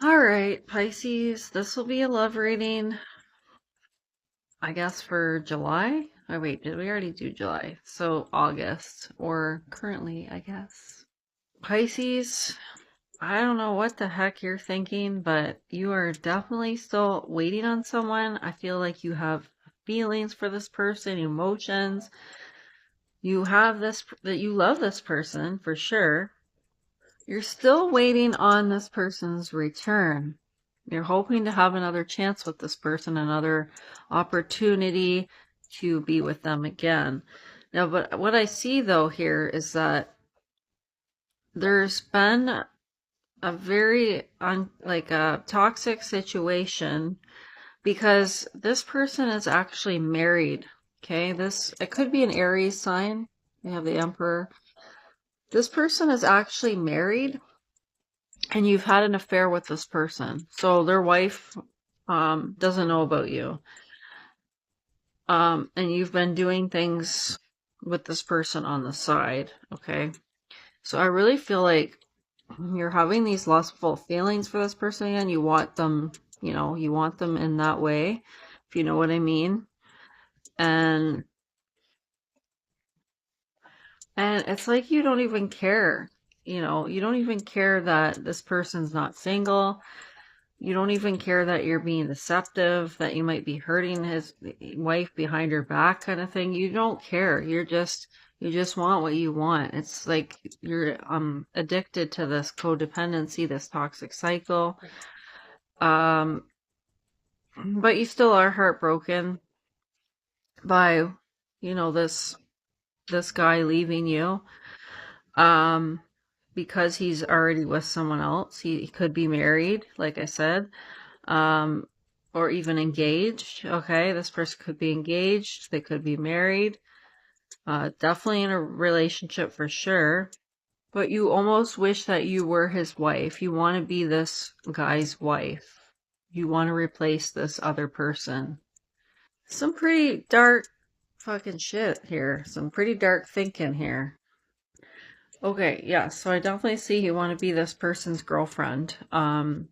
All right, Pisces, this will be a love reading, I guess, for July. Oh, wait, did we already do July? So August, or currently, I guess. Pisces, I don't know what the heck you're thinking, but you are definitely still waiting on someone. I feel like you have feelings for this person, emotions. You have this, that you love this person for sure. You're still waiting on this person's return. You're hoping to have another chance with this person, another opportunity to be with them again. Now, but what I see though here is that there's been a very like a toxic situation because this person is actually married. Okay, this it could be an Aries sign. We have the Emperor. This person is actually married and you've had an affair with this person. So their wife doesn't know about you. And you've been doing things with this person on the side, okay? So I really feel like you're having these lustful feelings for this person again. You want them, you want them in that way, if you know what I mean. And it's like you don't even care. You don't even care that this person's not single. You don't even care that you're being deceptive, that you might be hurting his wife behind her back kind of thing. You don't care. You just want what you want. It's like you're addicted to this codependency, this toxic cycle. Um but you still are heartbroken by, this guy leaving you. Um because he's already with someone else. He could be married, like I said. um, or even engaged. Okay, this person could be engaged, they could be married, definitely in a relationship for sure. But you almost wish that you were his wife. You want to be this guy's wife. You want to replace this other person. Some pretty dark fucking shit here. Some pretty dark thinking here. Okay, yeah, so I definitely see you want to be this person's girlfriend. And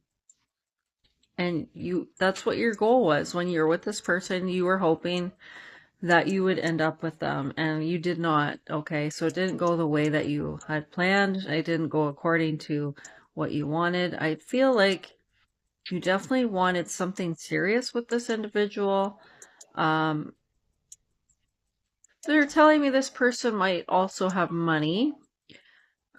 that's what your goal was when you were with this person. You were hoping that you would end up with them, and you did not. Okay, so it didn't go the way that you had planned. It didn't go according to what you wanted. I feel like you definitely wanted something serious with this individual. Um, they're telling me this person might also have money.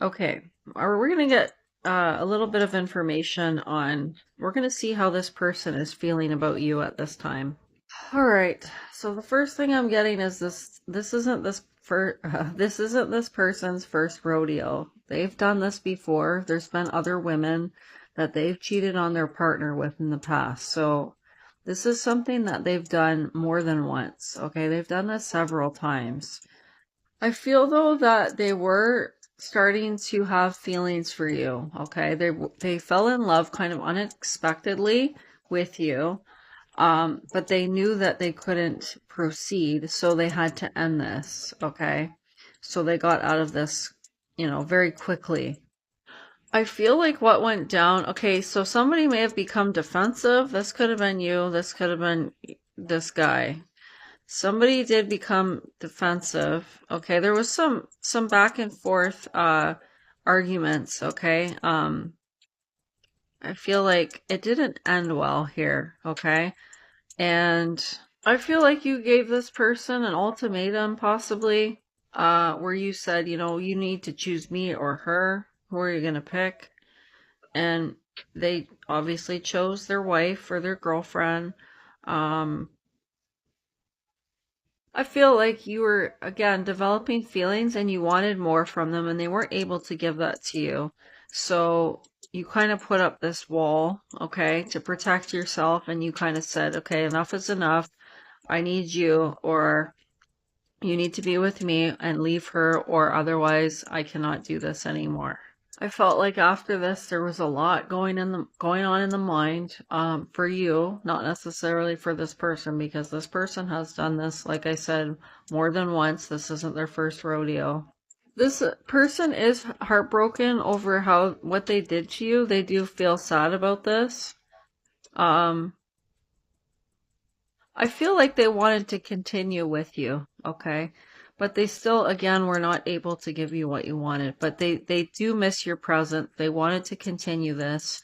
Okay, we're gonna get a little bit of information on, we're gonna see how this person is feeling about you at this time. All right. So the first thing I'm getting is this isn't this isn't this person's first rodeo. They've done this before. There's been other women that they've cheated on their partner with in the past. So this is something that they've done more than once. Okay? They've done this several times. I feel though that they were starting to have feelings for you. Okay? They fell in love kind of unexpectedly with you. But they knew that they couldn't proceed, so they had to end this, okay? So they got out of this, very quickly. I feel like what went down, okay, so somebody may have become defensive. This could have been you, this could have been this guy. Somebody did become defensive. Okay, there was some back and forth arguments, okay? I feel like it didn't end well here, okay? And I feel like you gave this person an ultimatum, possibly, where you said, you need to choose me or her. Who are you going to pick? And they obviously chose their wife or their girlfriend. Um, I feel like you were, again, developing feelings and you wanted more from them and they weren't able to give that to you. So you kind of put up this wall, okay, to protect yourself, and you kind of said, okay, enough is enough. I need you, or you need to be with me and leave her, or otherwise I cannot do this anymore. I felt like after this there was a lot going on in the mind, for you, not necessarily for this person, because this person has done this, like I said, more than once. This isn't their first rodeo. This person is heartbroken over what they did to you. They do feel sad about this. Um, I feel like they wanted to continue with you, okay? But they still, again, were not able to give you what you wanted. But they do miss your presence. They wanted to continue this.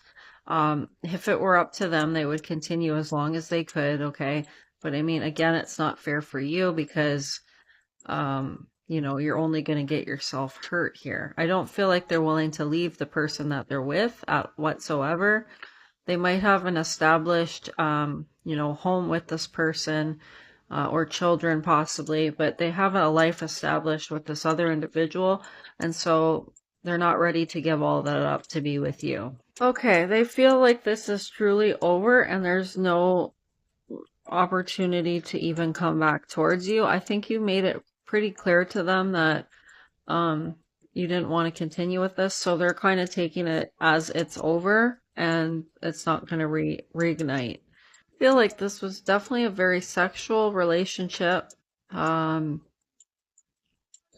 If it were up to them, they would continue as long as they could, okay? But I mean, again, it's not fair for you because, you know, you're only going to get yourself hurt here. I don't feel like they're willing to leave the person that they're with whatsoever. They might have an established, you know, home with this person, or children possibly, but they have a life established with this other individual, and so they're not ready to give all that up to be with you. Okay, they feel like this is truly over and there's no opportunity to even come back towards you. I think you made it pretty clear to them that um, you didn't want to continue with this, so they're kind of taking it as it's over and it's not going to reignite. I feel like this was definitely a very sexual relationship. Um,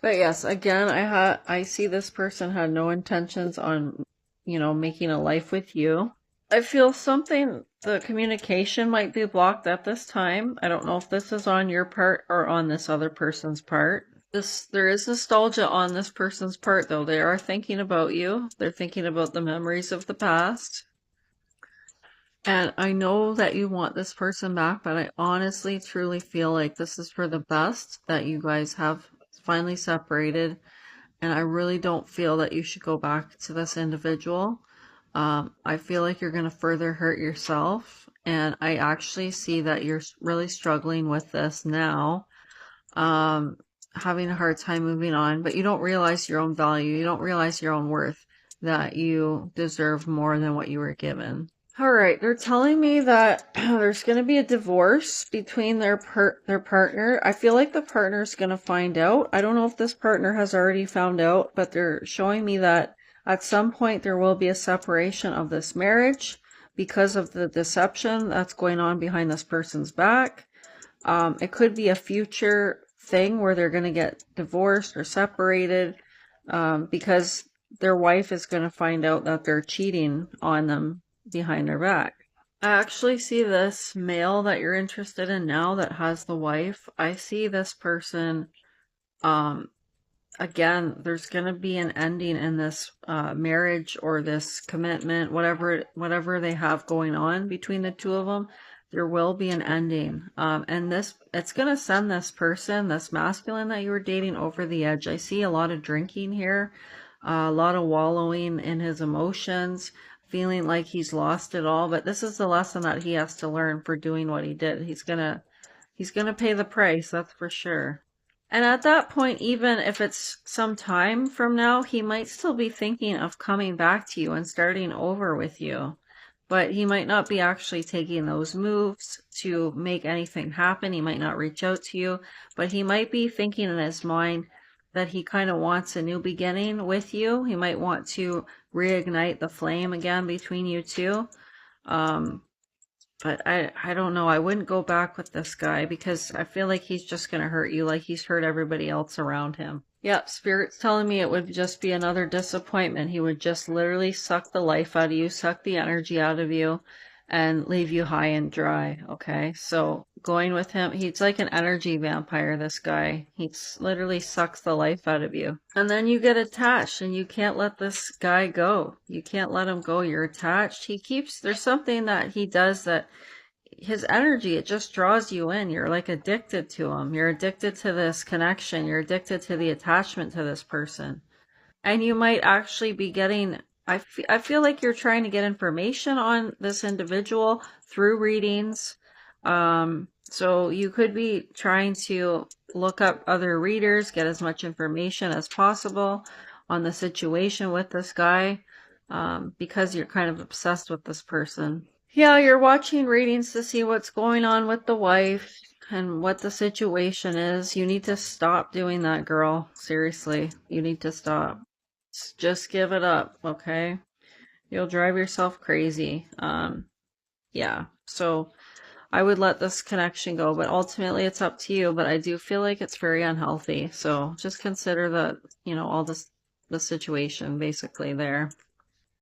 but yes, again, I see this person had no intentions on, you know, making a life with you. I feel the communication might be blocked at this time. I don't know if this is on your part or on this other person's part. There is nostalgia on this person's part, though. They are thinking about you. They're thinking about the memories of the past. And I know that you want this person back, but I honestly, truly feel like this is for the best that you guys have finally separated. And I really don't feel that you should go back to this individual. I feel like you're going to further hurt yourself. And I actually see that you're really struggling with this now, um, having a hard time moving on, but you don't realize your own value. You don't realize your own worth, that you deserve more than what you were given. All right, they're telling me that there's going to be a divorce between their partner. I feel like the partner's going to find out. I don't know if this partner has already found out, but they're showing me that at some point there will be a separation of this marriage because of the deception that's going on behind this person's back. It could be a future thing where they're going to get divorced or separated, because their wife is going to find out that they're cheating on them behind their back. I actually see this male that you're interested in now that has the wife. I see this person, um, again, there's going to be an ending in this marriage or this commitment, whatever they have going on between the two of them. There will be an ending, and it's going to send this person, this masculine that you were dating, over the edge. I see a lot of drinking here, a lot of wallowing in his emotions, feeling like he's lost it all. But this is the lesson that he has to learn for doing what he did. He's gonna pay the price, that's for sure. And at that point, even if it's some time from now, he might still be thinking of coming back to you and starting over with you. But he might not be actually taking those moves to make anything happen. He might not reach out to you, but he might be thinking in his mind that he kind of wants a new beginning with you. He might want to reignite the flame again between you two. Um, but I don't know. I wouldn't go back with this guy because I feel like he's just going to hurt you like he's hurt everybody else around him. Yep, Spirit's telling me it would just be another disappointment. He would just literally suck the life out of you, suck the energy out of you, and leave you high and dry, okay? So going with him, he's like an energy vampire, this guy. He literally sucks the life out of you. And then you get attached and you can't let this guy go. You can't let him go. You're attached. There's something that he does that his energy, it just draws you in. You're like addicted to him. You're addicted to this connection. You're addicted to the attachment to this person. And you might actually be getting, I feel like you're trying to get information on this individual through readings. So you could be trying to look up other readers, get as much information as possible on the situation with this guy, because you're kind of obsessed with this person. Yeah, you're watching readings to see what's going on with the wife and what the situation is. You need to stop doing that, girl. Seriously, you need to stop. Just give it up, okay? You'll drive yourself crazy. Yeah. So I would let this connection go, but ultimately it's up to you. But I do feel like it's very unhealthy. So just consider the, all this, the situation basically there.